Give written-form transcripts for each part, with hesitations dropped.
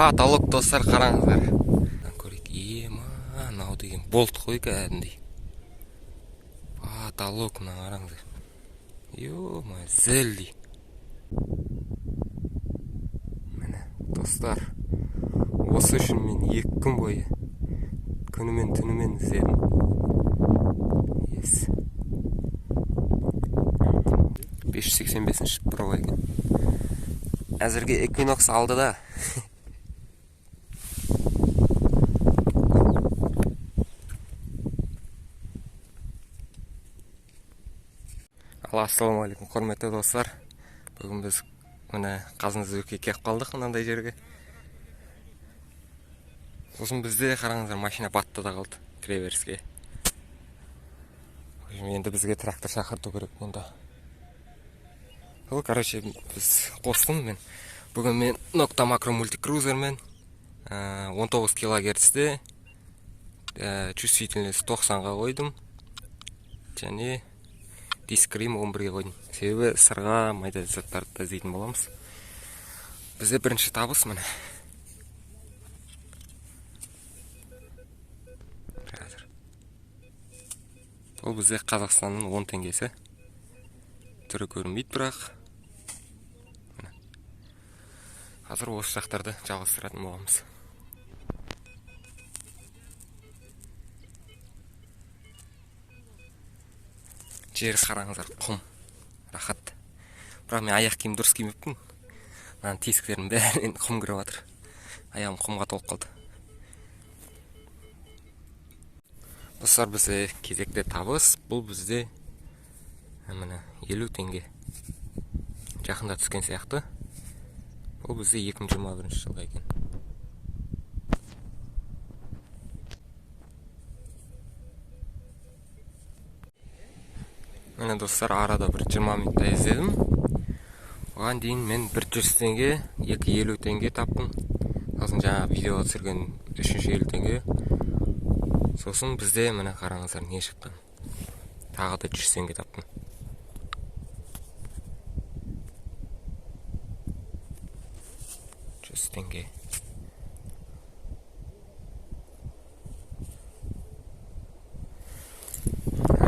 Потолок достар, қараңыздар. Көрейік. Ема, мынау деген болт қой кәдімгідей. Потолок, мына қараңыздар. Ё-ма, зілдей. Міне, достар. Осы үшін мен 2 күн бойы күнімен түнімен іздедім. Ес. 585-ші Pro екен. Әзірге Equinox алды да. Ассалаумағалейкум, құрметті достар. Бүгін біз мына Қазандызбекке келіп қалдық мынандай жерге. Сосын бізде қараңыздар, машина батты да қалды кіреберіске. Енді бізге трактор шақырту керек мұнда. Короче, біз қостым мен. Бүгін мен Nocta Macro мультикрузермен 19 кГц-те чувствительность 90-ға қойдым. Және дискрим 11-ге қойдым. Себебі сырға майда заттарды іздейтін боламыз. Бізде бірінші табыс міне. Бұл бізде Қазақстанның 10 теңгесі. Түрі көрінбейді бірақ. Қазір осы жақтарды жалғастыратын боламыз. Жер қараңыздар, құм, рахат. Бірақ мен аяқ киім дұрыс кимеппін. Мына тесіктердің бәрінен құм кіріп жатыр. Аяғым құмға толып қалды. Достар, бізде кезекте табыс. Бұл бізде 50 теңге. Жақында түскен сияқты. Бұл бізде 2021 жылға екен. Міне достар, арада бір 20 минутта іздедім. Оған дейін мен 100 теңге, 250 теңге таптым. Сосын жаңа видео түсірген 350 теңге. Сосын бізде міне қараңыздар не шыққан. Тағы да 100 теңге таптым. Теңге.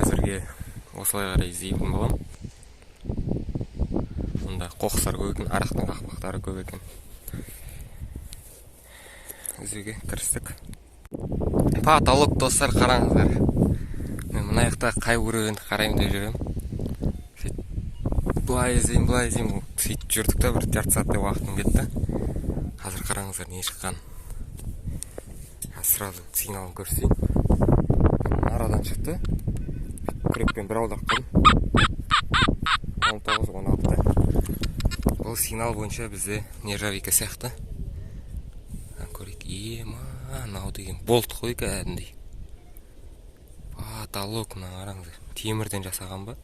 Әзірге осылай қарай іздейтін болам. Мұнда қоқыстар көп екен, арақтың қақпақтары көп екен. Іздеуге кірістік. Потолок достар, қараңыздар. Мен мына жақта қай өрегенді қараймын деп жүрем. Бұлай іздеймін. Сөйтіп жүрдік та, бір жарты сағаттай уақытым кетті. Қазір қараңыздар не шыққан. Сразу сигналын көрсетейін. Арадан шықты. Күрекпен бір аудақ қылдым. 19-16. Бұл сигнал бойынша бізде нержавейка сияқты. Көрейік. Ема, мынау деген болт қой кәдімгідей. Потолок, мына қараңыздар. Темірден жасаған ба?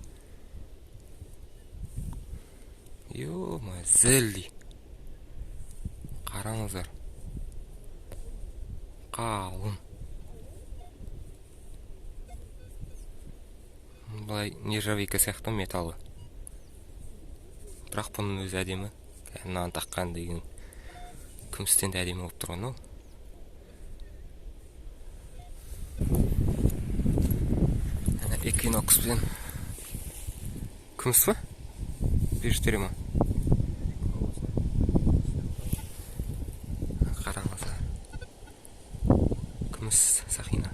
Ё-ма, зілдей. Қараңыздар. Қалың. Бұлай нержавейка сияқты металы. Бірақ бұның өзі әдемі. Мынаны таққан деген күмістен де әдемі болып тұрған ол. Equinox пен күміс па? Бештері ма? Сахина.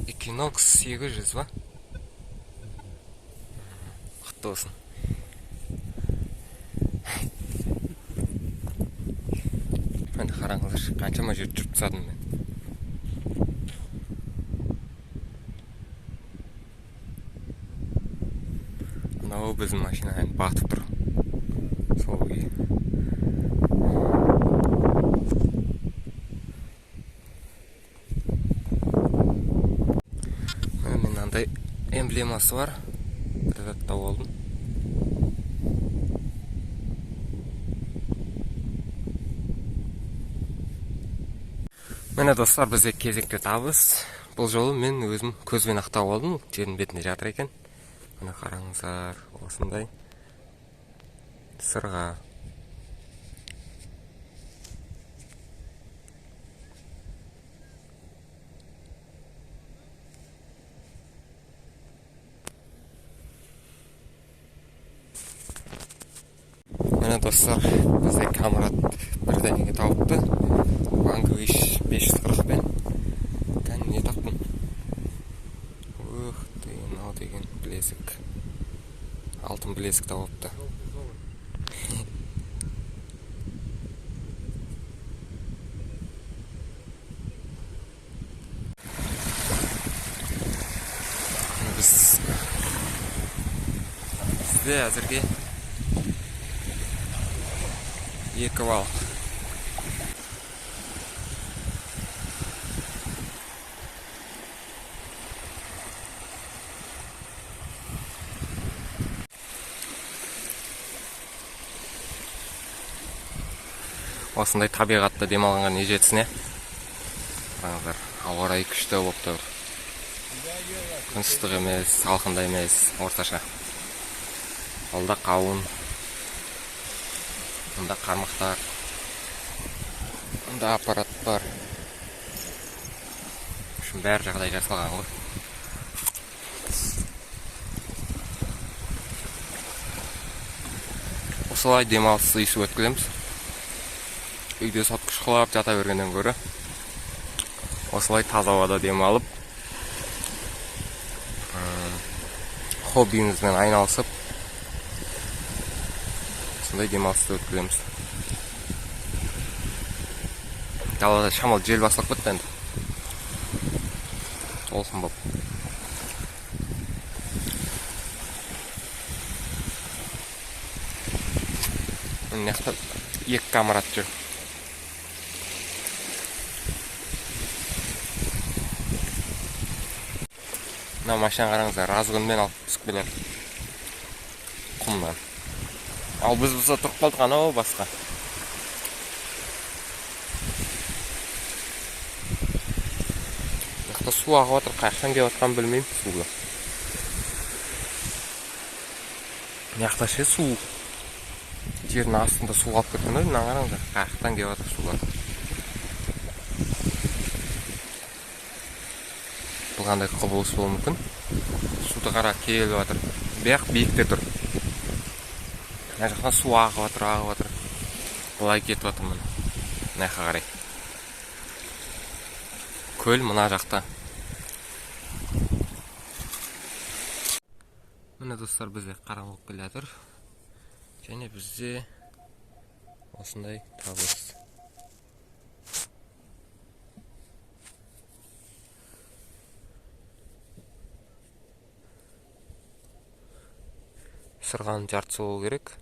Equinox 800 ба? Құтты болсын. Мен қараңыздар, қаншама жер жүріп тасадым мен. Мынау біздің машинамен батып тұр. Сол күйі. Эмблемасы бар. Бірдатта болдым. Міне достар, бізде кезекте табыс. Бұл жолы мен өзім көзбен ақтап алдым. Жердің бетінде жатыр екен. Міне қараңыздар, осындай сырға Міне достар, бізде камерат бірдеңеге тауыпты. Vanquish 540-пен. Не таптым. Ух ты, мынау деген білезік. Алтын білезік тауыпты. Бізде әзірге 2 вал. Осындай табиғатта демалғанға не жетсін, қараңыздар, ауа райы күшті болып тұр. Күн ыстық емес, салқын да емес, орташа. Алда қауын, мұнда қармақтар, мұнда аппарат бар. Үшін бәрі жағдай жасалған ғой. Осылай демалыс үйсі өткіземіз. Үйде сатқыш қылап жата бергеннен көрі осылай таза ауада демалып, хоббиімізбен айналысып, сондай демалысты өткіземіз. Далада шамалы жел басылып кетті енді. Толқын боп. Мына жақта 2 камерат жүр. Мына машина қараңыздар, разгонмен алып түсіп келеді. Құмнан. Ал біз бұза тұрып қалдық, анау басқа. Жақта су ағып отыр, қаяқтан келіп отқан білмеймін суға. Жақта ше су. Жердің астында су қалып кеткен ғой, мына қараңыздар, қаяқтан келіп отыр суға. Бұл қандай құбылыс болуы мүмкін. Суды қара келіп отыр. Бірақ биікте тұр. Мына жақтан су ағып отыр. Былай кетіп отыр міне. Мына жаққа қарай. Көл мына жақта. Міне достар, бізде қараңғы келе жатыр. Және бізде осындай табыс. Сырған жартысы болу керек.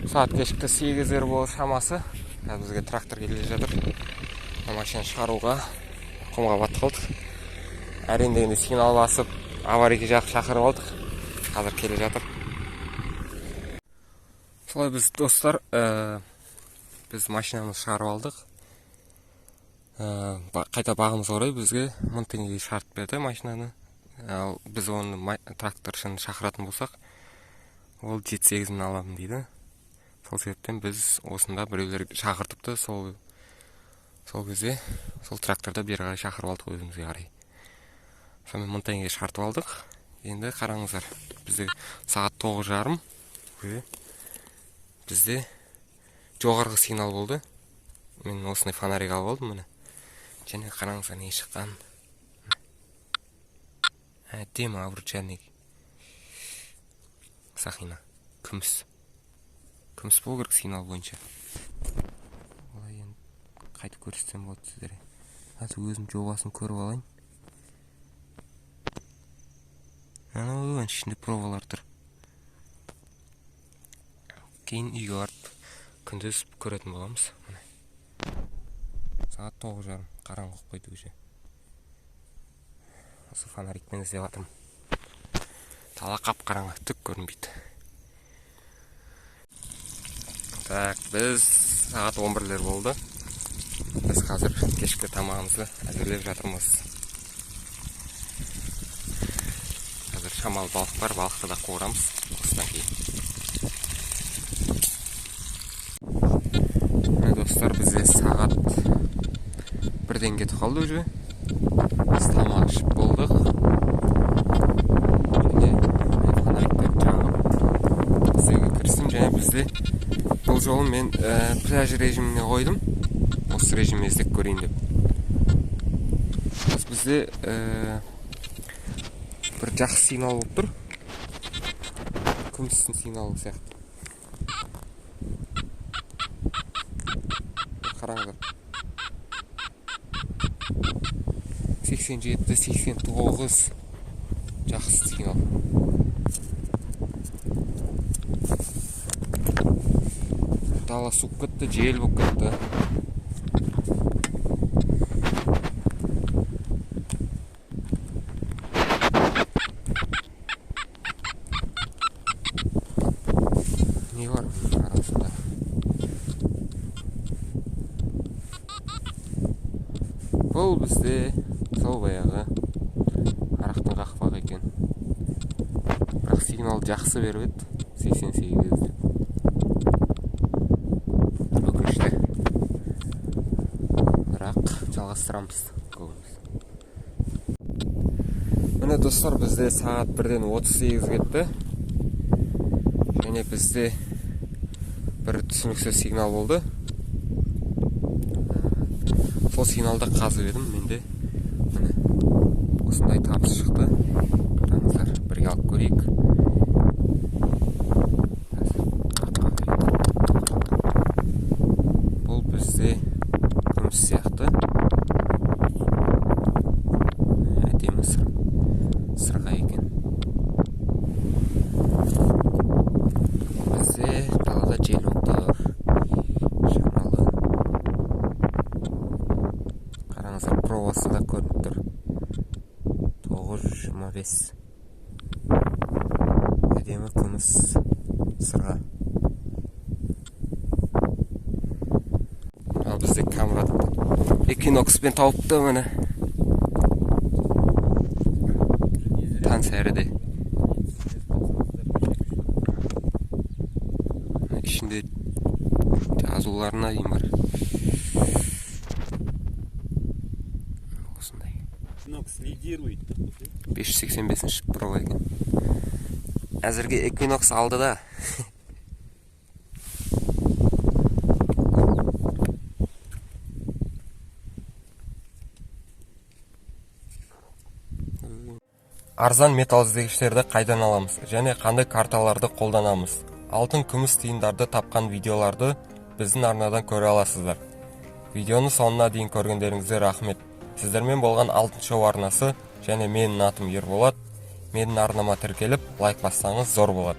Saat кешкі 8-дер болды шамасы. Бізге трактор келе жатыр. Машина шығаруға құмға батып қалдық. Әрендегенде сигнал басып, аварийге шақырып алдық. Қазір келе жатыр. Солай біз достар, біз машинамызды шығарып алдық. Қайта бағымыз орай бізге 1000 теңгеге шарт берді машинаны. Біз оны тракторшыны шақыратын болсақ, ол 7-8-ін аламын дейді. Сол себептен біз осында біреулер шақыртыпты, сол кезде сол тракторда бері қарай шақырып алдық өзімізге қарай. Сонымен 1000 теңге шартып алдық. Енді қараңыздар, бізде сағат 9:30. Бізде жоғарғы сигнал болды. Мен осындай фонарик алып алдым міне. Және қараңыздар не шыққан. Әдемі обручальник. Сақина, күміс. Күміс болу керек сигнал бойынша. Олай енді қайтып көрсетсем болады сіздерге. Қазір өзім жобасын көріп алайын. Анау ішінде провалар тұр. Кейін үйге барып күндіз көретін боламыз. Сағат 9:30, қараңғы қойды уже. Осы фонарикпен іздеп жатырмын. Тала қап қараңғы, түк көрінбейді. Так, біз сағат 11-лер болды. Біз қазір кешкі тамағымызды әзірлеп жатырмыз. Қазір шамалы балық бар, балықты да қуырамыз. Осыдан кейін. Міне достар, бізде сағат 1-ден кетіп қалды уже. Біз тамақ ішіп болдық. Және бізде бұл жолы мен пляж режиміне қойдым. Осы режимді іздеп көрейін деп. Бізде бір жақсы сигнал болып тұр. Күмістің сигналы сияқты. Қараңыздар. 87-89 жақсы сигнал. Дала суып кетті, жел болып кетті. Не бар арасында? Бұл бізде сол баяғы арақтың қақпағы екен. Бірақ сигнал жақсы беріп еді, 88 деп. Жалғастырамыз. Міне достар, бізде сағат 1-ден 38 кетті. Және бізде бір түсініксіз сигнал болды. Сол сигналды қазып едім. Менде осындай табыс шықты. Қараңыздар, бірге алып көрейік. Бұл бізде күміс сияқты. Сырға екен. Бізде далада жел отыр. Шамалы. Қараңыздар, провасы да көрініп тұр. 925. Әдемі күміс сырға. Ал бізде камерады Эквинокспен тауыпты мені. Таң сәріде. Ішінде жазуларына дейін бар. Осындай. Эквинокс лидирует. 585 прова екен. Әзірге Эквинокс алды да. Арзан металл іздегіштерді қайдан аламыз және қандай карталарды қолданамыз? Алтын, күміс тиындарды тапқан видеоларды біздің арнадан көре аласыздар. Видеоны соңына дейін көргендеріңізге рахмет. Сіздермен болған Алтын Шоу арнасы және менің атым Ерболат. Менің арнама тіркеліп, лайк бассаңыз зор болады.